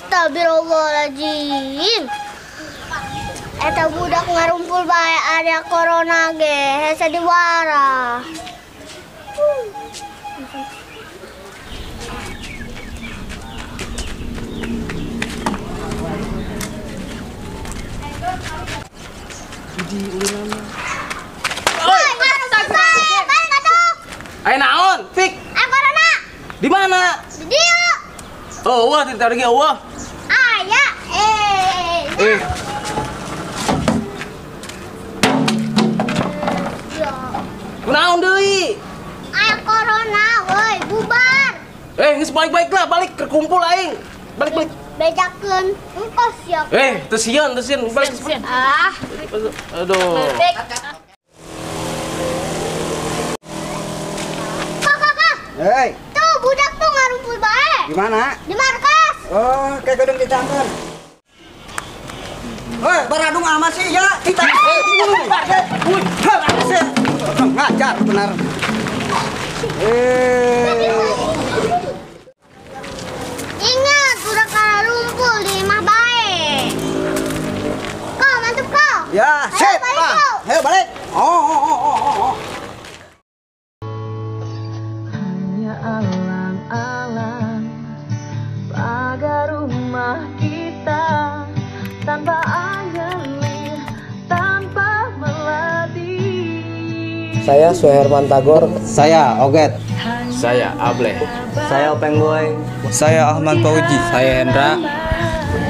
Astagfirullahaladzim. Eta budak ngarumpul bae ada corona ge, hese diwara. Ayo naon, Fik? Corona. Di mana? Di dieu. Oh, wah, cerita lagi, wah. Aya, Naon deui? aya corona, woi, bubar. Geus balik lah, balik ke kumpul aing. Balik. Bejakeun engkos ya. Teu sieun, balik. Ah, Aduh. Kak. Hei, Tuh budak tuh ngarumpul bae. gimana? Di markas. Oh, kayak gedung dicantar. Hei, baradung amat sih ya. Kita ngajar benar. Ingat, budak ngarumpul di imah bae. Kau mantep kau. Ya, sip. balik, kau. Ayo balik. Oh. Hanya alang-alang pagar rumah kita tanpa angelin, tanpa melati. Saya Suherman Tagor. Saya Oget. Saya Ableh. Saya Openg Boy. Saya Ahmad Fauji. Saya Hendra.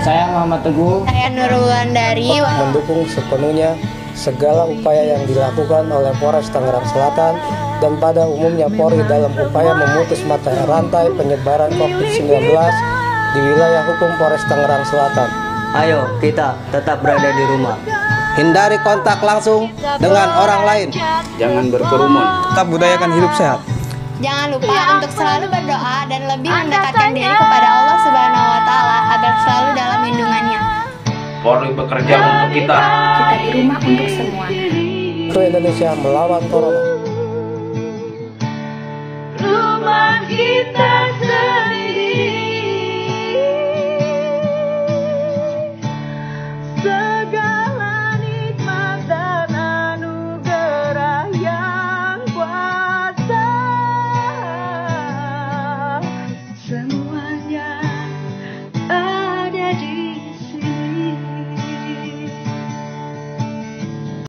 Saya Muhammad Teguh. Saya Nurul dari Mendukung sepenuhnya segala upaya yang dilakukan oleh Polres Tangerang Selatan dan pada umumnya Polri dalam upaya memutus mata rantai penyebaran COVID-19 di wilayah hukum Polres Tangerang Selatan. Ayo kita tetap berada di rumah. Hindari kontak langsung dengan orang lain. Jangan berkerumun. Tetap budayakan hidup sehat. Jangan lupa untuk selalu berdoa dan lebih mendekatkan diri kepada Allah Subhanahu wa taala agar selalu dalam lindungannya. Polri bekerja untuk kita. Kita di rumah untuk semua. Untuk Indonesia melawan corona. Rumah kita